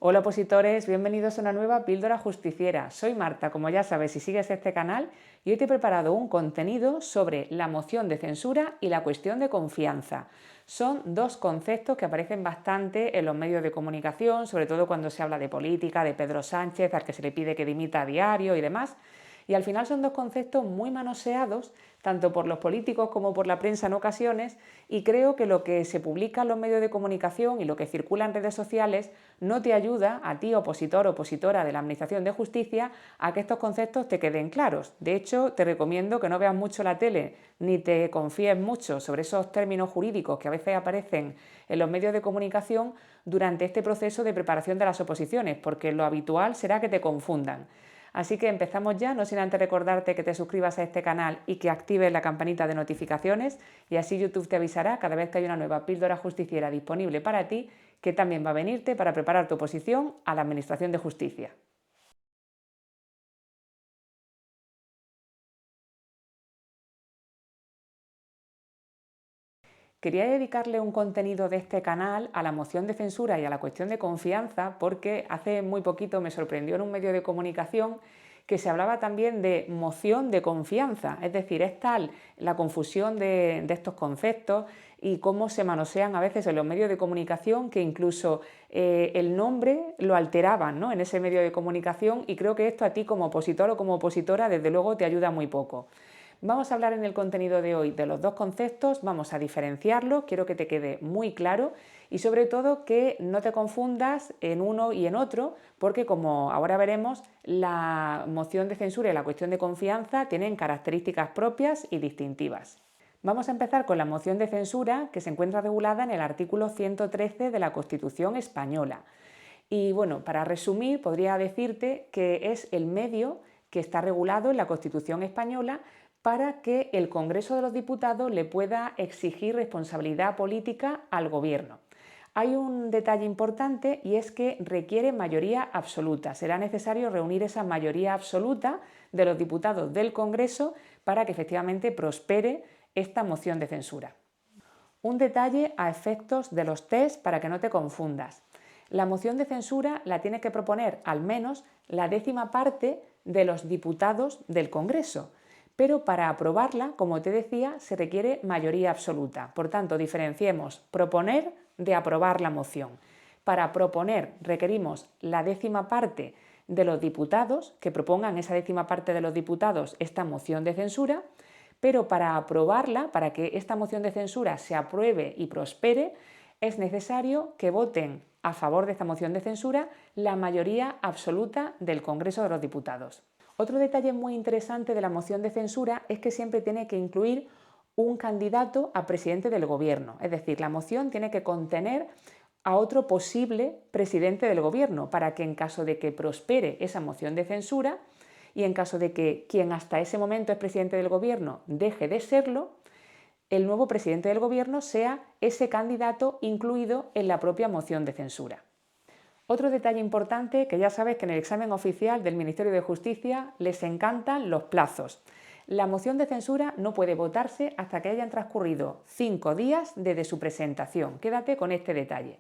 Hola opositores, bienvenidos a una nueva píldora justiciera. Soy Marta, como ya sabes si sigues este canal, y hoy te he preparado un contenido sobre la moción de censura y la cuestión de confianza. Son dos conceptos que aparecen bastante en los medios de comunicación, sobre todo cuando se habla de política, de Pedro Sánchez, al que se le pide que dimita a diario y demás. Y al final son dos conceptos muy manoseados, tanto por los políticos como por la prensa en ocasiones, y creo que lo que se publica en los medios de comunicación y lo que circula en redes sociales no te ayuda a ti, opositor o opositora de la Administración de Justicia, a que estos conceptos te queden claros. De hecho, te recomiendo que no veas mucho la tele ni te confíes mucho sobre esos términos jurídicos que a veces aparecen en los medios de comunicación durante este proceso de preparación de las oposiciones, porque lo habitual será que te confundan. Así que empezamos ya, no sin antes recordarte que te suscribas a este canal y que actives la campanita de notificaciones, y así YouTube te avisará cada vez que hay una nueva píldora justiciera disponible para ti, que también va a venirte para preparar tu oposición a la Administración de Justicia. Quería dedicarle un contenido de este canal a la moción de censura y a la cuestión de confianza porque hace muy poquito me sorprendió en un medio de comunicación que se hablaba también de moción de confianza, es decir, es tal la confusión de estos conceptos y cómo se manosean a veces en los medios de comunicación que incluso el nombre lo alteraban, ¿no?, en ese medio de comunicación, y creo que esto a ti como opositor o como opositora desde luego te ayuda muy poco. Vamos a hablar en el contenido de hoy de los dos conceptos, vamos a diferenciarlos, quiero que te quede muy claro y sobre todo que no te confundas en uno y en otro, porque como ahora veremos, la moción de censura y la cuestión de confianza tienen características propias y distintivas. Vamos a empezar con la moción de censura, que se encuentra regulada en el artículo 113 de la Constitución española. Y bueno, para resumir, podría decirte que es el medio que está regulado en la Constitución española para que el Congreso de los Diputados le pueda exigir responsabilidad política al Gobierno. Hay un detalle importante y es que requiere mayoría absoluta. Será necesario reunir esa mayoría absoluta de los diputados del Congreso para que efectivamente prospere esta moción de censura. Un detalle a efectos de los test para que no te confundas. La moción de censura la tiene que proponer al menos la 10ª parte de los diputados del Congreso, pero para aprobarla, como te decía, se requiere mayoría absoluta. Por tanto, diferenciemos proponer de aprobar la moción. Para proponer requerimos la 10ª parte de los diputados, que propongan esa 10ª parte de los diputados esta moción de censura, pero para aprobarla, para que esta moción de censura se apruebe y prospere, es necesario que voten a favor de esta moción de censura la mayoría absoluta del Congreso de los Diputados. Otro detalle muy interesante de la moción de censura es que siempre tiene que incluir un candidato a presidente del Gobierno, es decir, la moción tiene que contener a otro posible presidente del Gobierno para que en caso de que prospere esa moción de censura y en caso de que quien hasta ese momento es presidente del Gobierno deje de serlo, el nuevo presidente del Gobierno sea ese candidato incluido en la propia moción de censura. Otro detalle importante, que ya sabes que en el examen oficial del Ministerio de Justicia les encantan los plazos. La moción de censura no puede votarse hasta que hayan transcurrido 5 días desde su presentación. Quédate con este detalle.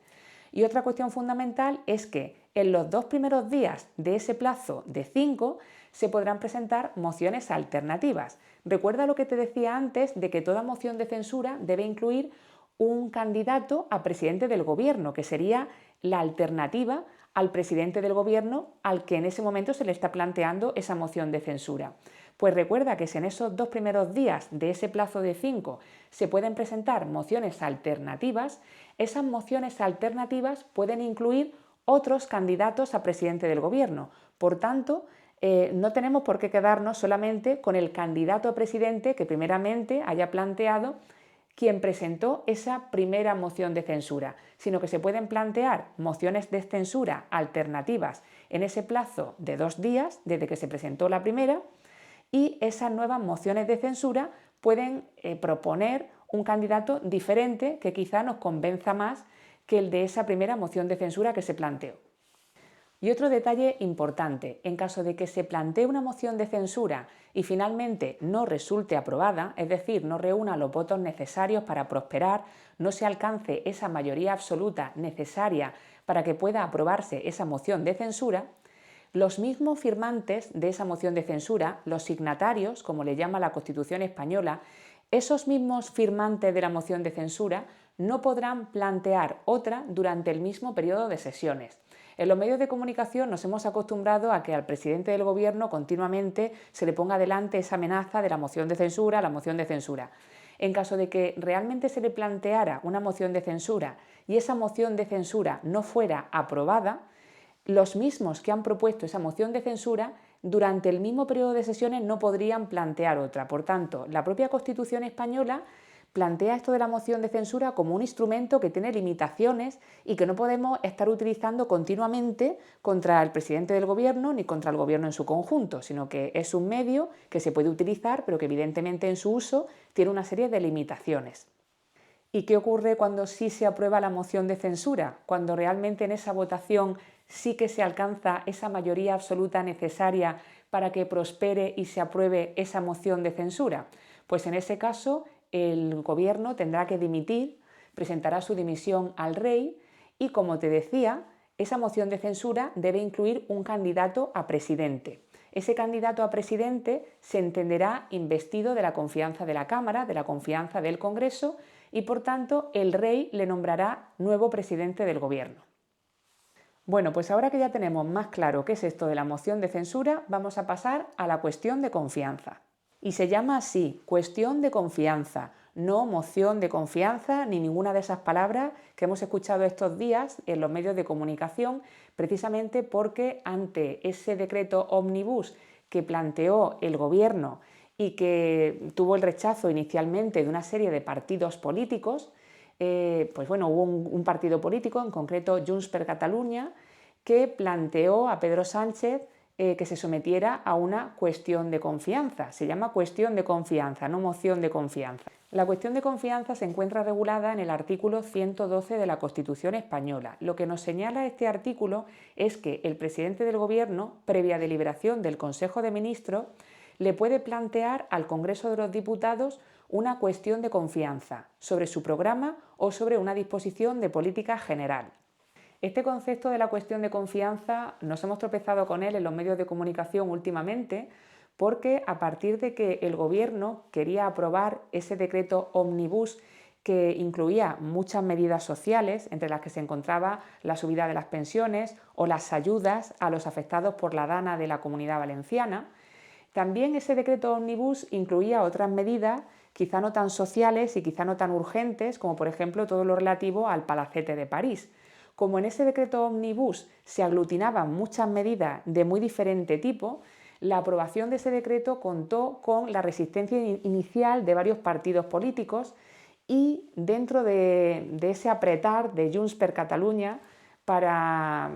Y otra cuestión fundamental es que en los 2 primeros días de ese plazo de 5 se podrán presentar mociones alternativas. Recuerda lo que te decía antes de que toda moción de censura debe incluir un candidato a presidente del Gobierno, que sería la alternativa al presidente del Gobierno al que en ese momento se le está planteando esa moción de censura. Pues recuerda que si en esos 2 primeros días de ese plazo de 5 se pueden presentar mociones alternativas, esas mociones alternativas pueden incluir otros candidatos a presidente del Gobierno. Por tanto, no tenemos por qué quedarnos solamente con el candidato a presidente que primeramente haya planteado quien presentó esa primera moción de censura, sino que se pueden plantear mociones de censura alternativas en ese plazo de 2 días desde que se presentó la primera, y esas nuevas mociones de censura pueden proponer un candidato diferente que quizá nos convenza más que el de esa primera moción de censura que se planteó. Y otro detalle importante, en caso de que se plantee una moción de censura y finalmente no resulte aprobada, es decir, no reúna los votos necesarios para prosperar, no se alcance esa mayoría absoluta necesaria para que pueda aprobarse esa moción de censura, los mismos firmantes de esa moción de censura, los signatarios, como le llama la Constitución española, esos mismos firmantes de la moción de censura no podrán plantear otra durante el mismo periodo de sesiones. En los medios de comunicación nos hemos acostumbrado a que al presidente del Gobierno continuamente se le ponga delante esa amenaza de la moción de censura, la moción de censura. En caso de que realmente se le planteara una moción de censura y esa moción de censura no fuera aprobada, los mismos que han propuesto esa moción de censura durante el mismo periodo de sesiones no podrían plantear otra. Por tanto, la propia Constitución española plantea esto de la moción de censura como un instrumento que tiene limitaciones y que no podemos estar utilizando continuamente contra el presidente del Gobierno ni contra el Gobierno en su conjunto, sino que es un medio que se puede utilizar, pero que evidentemente en su uso tiene una serie de limitaciones. ¿Y qué ocurre cuando sí se aprueba la moción de censura? Cuando realmente en esa votación sí que se alcanza esa mayoría absoluta necesaria para que prospere y se apruebe esa moción de censura. Pues en ese caso el Gobierno tendrá que dimitir, presentará su dimisión al rey y, como te decía, esa moción de censura debe incluir un candidato a presidente. Ese candidato a presidente se entenderá investido de la confianza de la Cámara, de la confianza del Congreso y, por tanto, el rey le nombrará nuevo presidente del Gobierno. Bueno, pues ahora que ya tenemos más claro qué es esto de la moción de censura, vamos a pasar a la cuestión de confianza. Y se llama así, cuestión de confianza, no moción de confianza ni ninguna de esas palabras que hemos escuchado estos días en los medios de comunicación, precisamente porque ante ese decreto ómnibus que planteó el Gobierno y que tuvo el rechazo inicialmente de una serie de partidos políticos, hubo un partido político, en concreto Junts per Catalunya, que planteó a Pedro Sánchez que se sometiera a una cuestión de confianza. Se llama cuestión de confianza, no moción de confianza. La cuestión de confianza se encuentra regulada en el artículo 112 de la Constitución española. Lo que nos señala este artículo es que el presidente del Gobierno, previa deliberación del Consejo de Ministros, le puede plantear al Congreso de los Diputados una cuestión de confianza sobre su programa o sobre una disposición de política general. Este concepto de la cuestión de confianza nos hemos tropezado con él en los medios de comunicación últimamente porque a partir de que el Gobierno quería aprobar ese decreto ómnibus que incluía muchas medidas sociales, entre las que se encontraba la subida de las pensiones o las ayudas a los afectados por la DANA de la Comunidad Valenciana, también ese decreto ómnibus incluía otras medidas quizá no tan sociales y quizá no tan urgentes, como por ejemplo todo lo relativo al Palacete de París. Como en ese decreto ómnibus se aglutinaban muchas medidas de muy diferente tipo, la aprobación de ese decreto contó con la resistencia inicial de varios partidos políticos y dentro de ese apretar de Junts per Catalunya para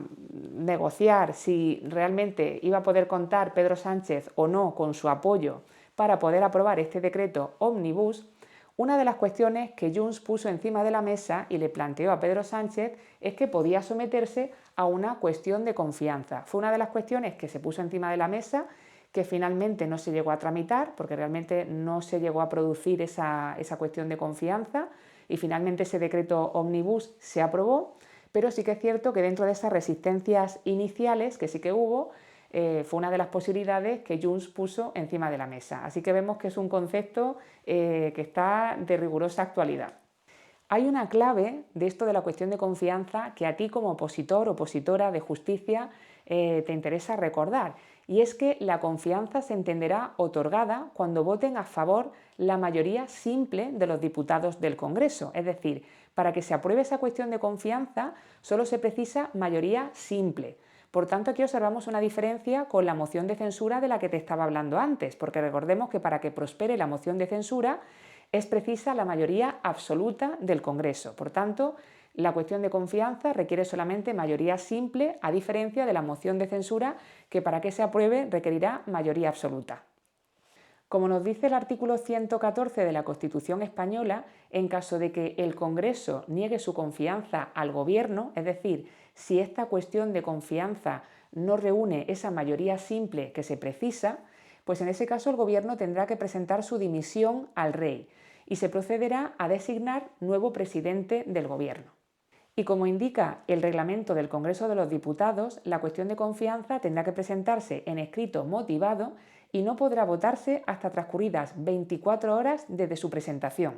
negociar si realmente iba a poder contar Pedro Sánchez o no con su apoyo para poder aprobar este decreto ómnibus, una de las cuestiones que Junts puso encima de la mesa y le planteó a Pedro Sánchez es que podía someterse a una cuestión de confianza. Fue una de las cuestiones que se puso encima de la mesa, que finalmente no se llegó a tramitar, porque realmente no se llegó a producir esa cuestión de confianza y finalmente ese decreto ómnibus se aprobó, pero sí que es cierto que dentro de esas resistencias iniciales que sí que hubo, fue una de las posibilidades que Junts puso encima de la mesa. Así que vemos que es un concepto que está de rigurosa actualidad. Hay una clave de esto de la cuestión de confianza que a ti como opositor o opositora de justicia te interesa recordar, y es que la confianza se entenderá otorgada cuando voten a favor la mayoría simple de los diputados del Congreso. Es decir, para que se apruebe esa cuestión de confianza solo se precisa mayoría simple. Por tanto, aquí observamos una diferencia con la moción de censura de la que te estaba hablando antes, porque recordemos que para que prospere la moción de censura es precisa la mayoría absoluta del Congreso. Por tanto, la cuestión de confianza requiere solamente mayoría simple, a diferencia de la moción de censura, que para que se apruebe requerirá mayoría absoluta. Como nos dice el artículo 114 de la Constitución española, en caso de que el Congreso niegue su confianza al Gobierno, es decir, si esta cuestión de confianza no reúne esa mayoría simple que se precisa, pues en ese caso el Gobierno tendrá que presentar su dimisión al Rey y se procederá a designar nuevo presidente del Gobierno. Y como indica el reglamento del Congreso de los Diputados, la cuestión de confianza tendrá que presentarse en escrito motivado y no podrá votarse hasta transcurridas 24 horas desde su presentación.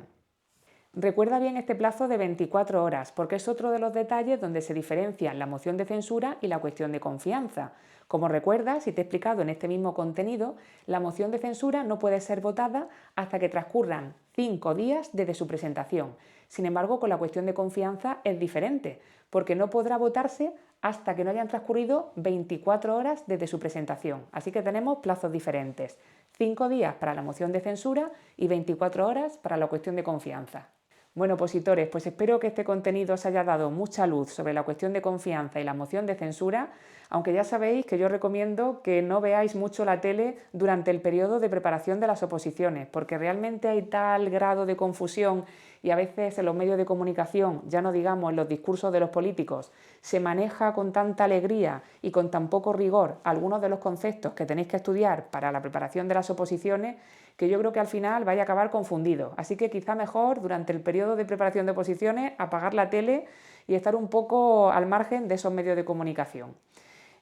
Recuerda bien este plazo de 24 horas, porque es otro de los detalles donde se diferencian la moción de censura y la cuestión de confianza. Como recuerdas, y te he explicado en este mismo contenido, la moción de censura no puede ser votada hasta que transcurran 5 días desde su presentación. Sin embargo, con la cuestión de confianza es diferente, porque no podrá votarse hasta que no hayan transcurrido 24 horas desde su presentación. Así que tenemos plazos diferentes. 5 días para la moción de censura y 24 horas para la cuestión de confianza. Bueno, opositores, pues espero que este contenido os haya dado mucha luz sobre la cuestión de confianza y la moción de censura, aunque ya sabéis que yo recomiendo que no veáis mucho la tele durante el periodo de preparación de las oposiciones, porque realmente hay tal grado de confusión y a veces en los medios de comunicación, ya no digamos en los discursos de los políticos, se maneja con tanta alegría y con tan poco rigor algunos de los conceptos que tenéis que estudiar para la preparación de las oposiciones, que yo creo que al final vais a acabar confundido. Así que quizá mejor durante el periodo de preparación de oposiciones apagar la tele y estar un poco al margen de esos medios de comunicación.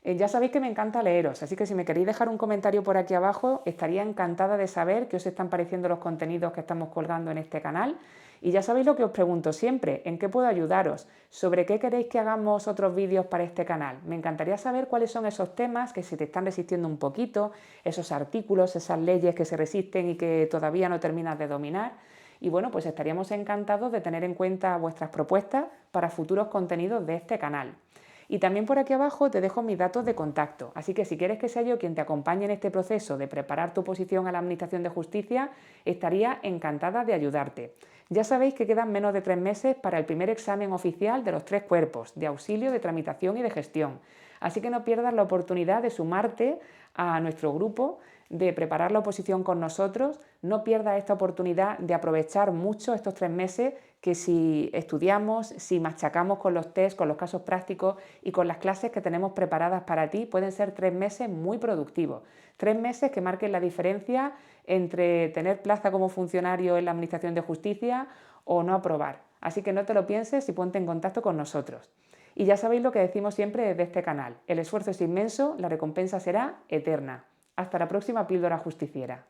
Ya sabéis que me encanta leeros, así que si me queréis dejar un comentario por aquí abajo, estaría encantada de saber qué os están pareciendo los contenidos que estamos colgando en este canal. Y ya sabéis lo que os pregunto siempre, ¿en qué puedo ayudaros? ¿Sobre qué queréis que hagamos otros vídeos para este canal? Me encantaría saber cuáles son esos temas que se te están resistiendo un poquito, esos artículos, esas leyes que se resisten y que todavía no terminas de dominar. Y bueno, pues estaríamos encantados de tener en cuenta vuestras propuestas para futuros contenidos de este canal. Y también por aquí abajo te dejo mis datos de contacto, así que si quieres que sea yo quien te acompañe en este proceso de preparar tu oposición a la Administración de Justicia, estaría encantada de ayudarte. Ya sabéis que quedan menos de 3 meses para el primer examen oficial de los 3 cuerpos, de auxilio, de tramitación y de gestión. Así que no pierdas la oportunidad de sumarte a nuestro grupo, de preparar la oposición con nosotros. No pierdas esta oportunidad de aprovechar mucho estos 3 meses que si estudiamos, si machacamos con los test, con los casos prácticos y con las clases que tenemos preparadas para ti, pueden ser 3 meses muy productivos. 3 meses que marquen la diferencia entre tener plaza como funcionario en la Administración de Justicia o no aprobar. Así que no te lo pienses y ponte en contacto con nosotros. Y ya sabéis lo que decimos siempre desde este canal. El esfuerzo es inmenso, la recompensa será eterna. Hasta la próxima píldora justiciera.